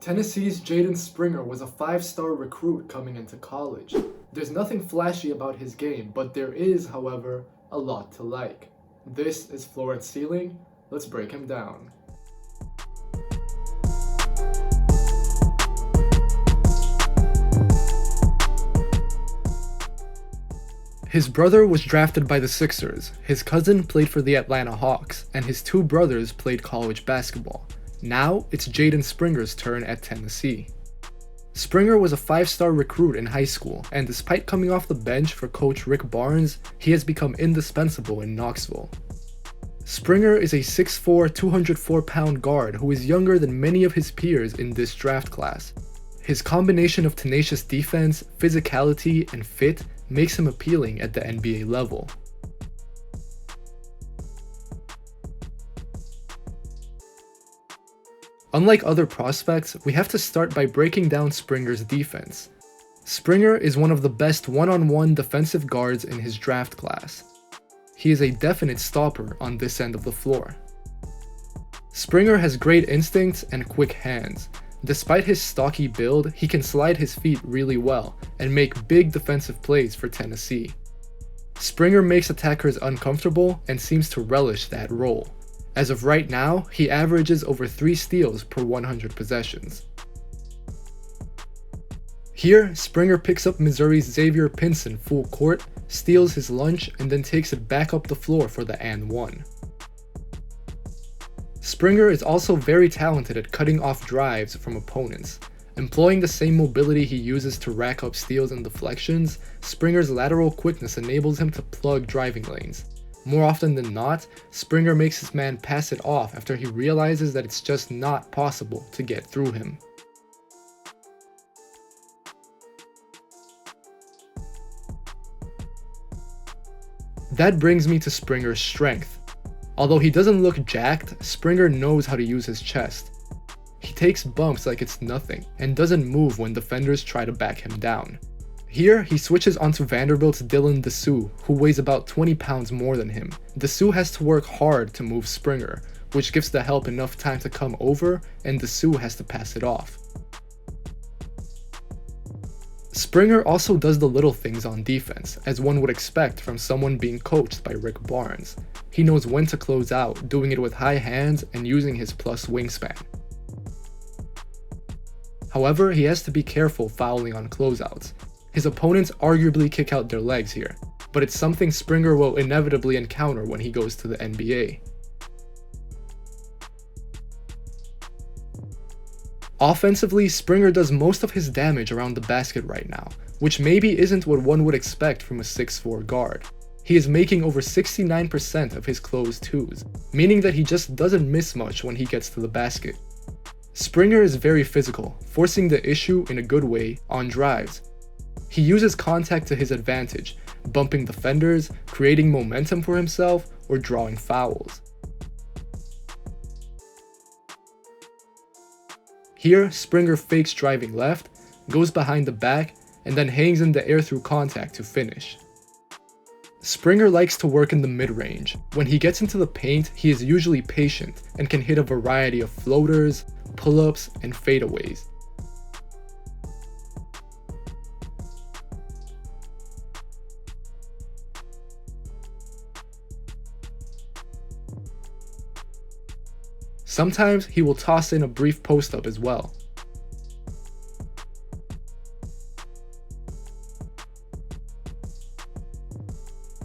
Tennessee's Jaden Springer was a 5-star recruit coming into college. There's nothing flashy about his game, but there is, however, a lot to like. This is Floor and Ceiling. Let's break him down. His brother was drafted by the Sixers, his cousin played for the Atlanta Hawks, and his two brothers played college basketball. Now, it's Jaden Springer's turn at Tennessee. Springer was a 5-star recruit in high school, and despite coming off the bench for coach Rick Barnes, he has become indispensable in Knoxville. Springer is a 6'4", 204-pound guard who is younger than many of his peers in this draft class. His combination of tenacious defense, physicality, and fit makes him appealing at the NBA level. Unlike other prospects, we have to start by breaking down Springer's defense. Springer is one of the best one-on-one defensive guards in his draft class. He is a definite stopper on this end of the floor. Springer has great instincts and quick hands. Despite his stocky build, he can slide his feet really well and make big defensive plays for Tennessee. Springer makes attackers uncomfortable and seems to relish that role. As of right now, he averages over 3 steals per 100 possessions. Here, Springer picks up Missouri's Xavier Pinson full court, steals his lunch, and then takes it back up the floor for the and one. Springer is also very talented at cutting off drives from opponents. Employing the same mobility he uses to rack up steals and deflections, Springer's lateral quickness enables him to plug driving lanes. More often than not, Springer makes his man pass it off after he realizes that it's just not possible to get through him. That brings me to Springer's strength. Although he doesn't look jacked, Springer knows how to use his chest. He takes bumps like it's nothing, and doesn't move when defenders try to back him down. Here, he switches onto Vanderbilt's Dylan Dessou, who weighs about 20 pounds more than him. Dessou has to work hard to move Springer, which gives the help enough time to come over, and Dessou has to pass it off. Springer also does the little things on defense, as one would expect from someone being coached by Rick Barnes. He knows when to close out, doing it with high hands and using his plus wingspan. However, he has to be careful fouling on closeouts. His opponents arguably kick out their legs here, but it's something Springer will inevitably encounter when he goes to the NBA. Offensively, Springer does most of his damage around the basket right now, which maybe isn't what one would expect from a 6'4" guard. He is making over 69% of his closed twos, meaning that he just doesn't miss much when he gets to the basket. Springer is very physical, forcing the issue in a good way on drives. He uses contact to his advantage, bumping defenders, creating momentum for himself, or drawing fouls. Here, Springer fakes driving left, goes behind the back, and then hangs in the air through contact to finish. Springer likes to work in the mid-range. When he gets into the paint, he is usually patient and can hit a variety of floaters, pull-ups, and fadeaways. Sometimes he will toss in a brief post-up as well.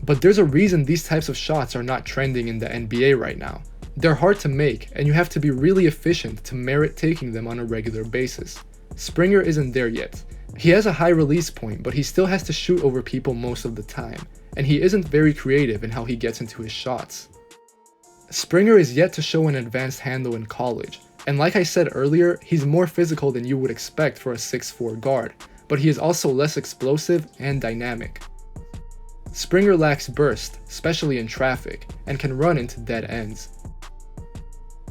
But there's a reason these types of shots are not trending in the NBA right now. They're hard to make, and you have to be really efficient to merit taking them on a regular basis. Springer isn't there yet. He has a high release point, but he still has to shoot over people most of the time, and he isn't very creative in how he gets into his shots. Springer is yet to show an advanced handle in college, and like I said earlier, he's more physical than you would expect for a 6'4" guard, but he is also less explosive and dynamic. Springer lacks burst, especially in traffic, and can run into dead ends.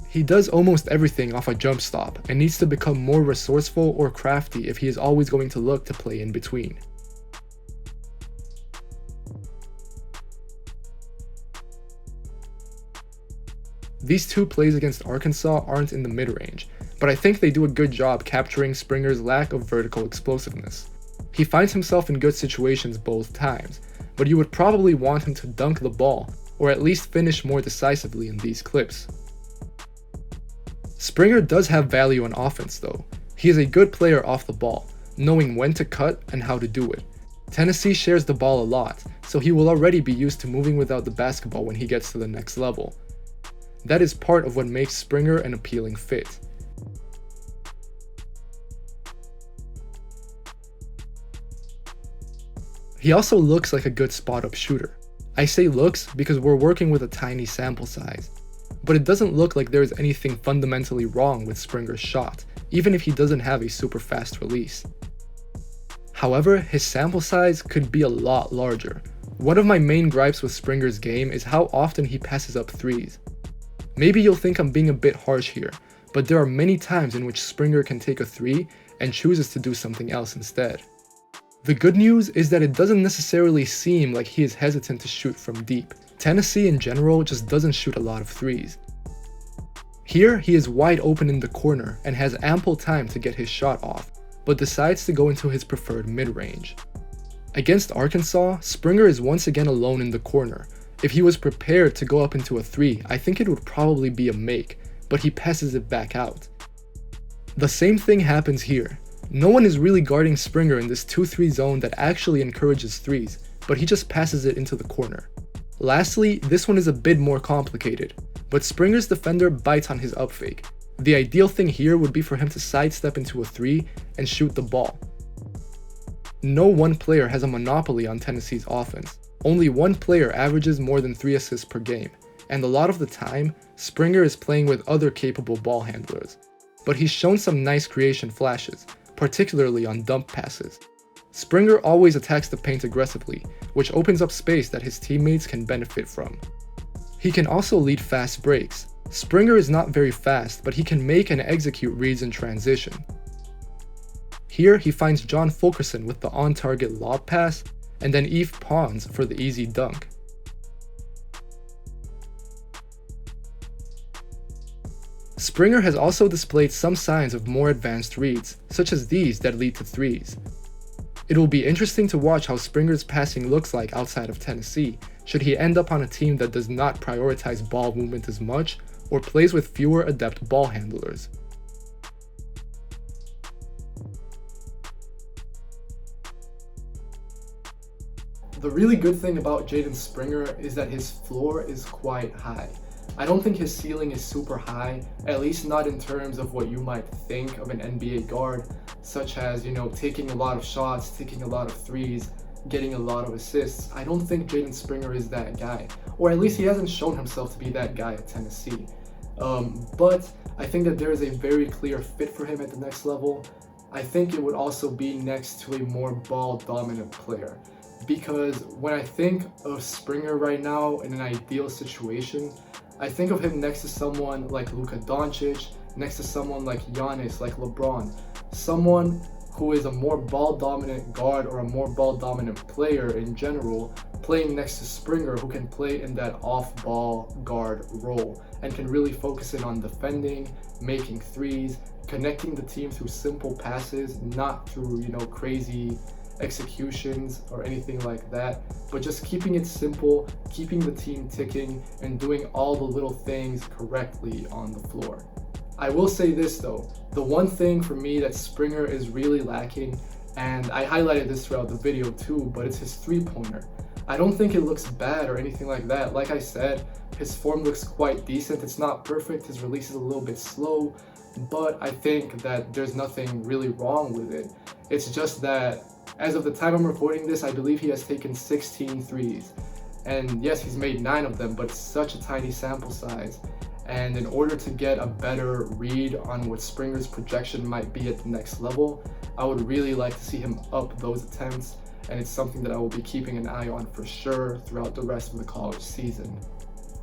He does almost everything off a jump stop and needs to become more resourceful or crafty if he is always going to look to play in between. These two plays against Arkansas aren't in the mid-range, but I think they do a good job capturing Springer's lack of vertical explosiveness. He finds himself in good situations both times, but you would probably want him to dunk the ball, or at least finish more decisively in these clips. Springer does have value on offense though. He is a good player off the ball, knowing when to cut and how to do it. Tennessee shares the ball a lot, so he will already be used to moving without the basketball when he gets to the next level. That is part of what makes Springer an appealing fit. He also looks like a good spot-up shooter. I say looks because we're working with a tiny sample size, but it doesn't look like there is anything fundamentally wrong with Springer's shot, even if he doesn't have a super fast release. However, his sample size could be a lot larger. One of my main gripes with Springer's game is how often he passes up threes. Maybe you'll think I'm being a bit harsh here, but there are many times in which Springer can take a three and chooses to do something else instead. The good news is that it doesn't necessarily seem like he is hesitant to shoot from deep. Tennessee in general just doesn't shoot a lot of threes. Here, he is wide open in the corner and has ample time to get his shot off, but decides to go into his preferred mid-range. Against Arkansas, Springer is once again alone in the corner. If he was prepared to go up into a three, I think it would probably be a make, but he passes it back out. The same thing happens here. No one is really guarding Springer in this 2-3 zone that actually encourages threes, but he just passes it into the corner. Lastly, this one is a bit more complicated, but Springer's defender bites on his up fake. The ideal thing here would be for him to sidestep into a three and shoot the ball. No one player has a monopoly on Tennessee's offense. Only one player averages more than 3 assists per game, and a lot of the time, Springer is playing with other capable ball handlers. But he's shown some nice creation flashes, particularly on dump passes. Springer always attacks the paint aggressively, which opens up space that his teammates can benefit from. He can also lead fast breaks. Springer is not very fast, but he can make and execute reads in transition. Here, he finds John Fulkerson with the on-target lob pass, and then Yves Pons for the easy dunk. Springer has also displayed some signs of more advanced reads, such as these that lead to threes. It will be interesting to watch how Springer's passing looks like outside of Tennessee, should he end up on a team that does not prioritize ball movement as much, or plays with fewer adept ball handlers. The really good thing about Jaden Springer is that his floor is quite high. I don't think his ceiling is super high, at least not in terms of what you might think of an NBA guard, such as, taking a lot of shots, taking a lot of threes, getting a lot of assists. I don't think Jaden Springer is that guy, or at least he hasn't shown himself to be that guy at Tennessee. But I think that there is a very clear fit for him at the next level. I think it would also be next to a more ball-dominant player. Because when I think of Springer right now in an ideal situation, I think of him next to someone like Luka Doncic, next to someone like Giannis, like LeBron, someone who is a more ball-dominant guard or a more ball-dominant player in general, playing next to Springer, who can play in that off-ball guard role and can really focus in on defending, making threes, connecting the team through simple passes, not through, crazy executions or anything like that, but just keeping it simple, keeping the team ticking, and doing all the little things correctly on the floor. I will say this though, the one thing for me that Springer is really lacking, and I highlighted this throughout the video too, but it's his three-pointer. I don't think it looks bad or anything like that. Like I said, his form looks quite decent. It's not perfect, his release is a little bit slow, but I think that there's nothing really wrong with it. It's just that as of the time I'm recording this, I believe he has taken 16 threes. And yes, he's made 9 of them, but it's such a tiny sample size. And in order to get a better read on what Springer's projection might be at the next level, I would really like to see him up those attempts, and it's something that I will be keeping an eye on for sure throughout the rest of the college season.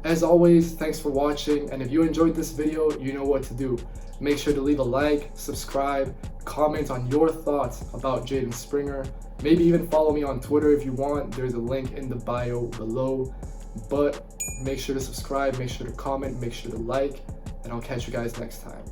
As always, thanks for watching, and if you enjoyed this video, you know what to do. Make sure to leave a like, subscribe, comment on your thoughts about Jaden Springer. Maybe even follow me on Twitter if you want. There's a link in the bio below. But make sure to subscribe, make sure to comment, make sure to like, and I'll catch you guys next time.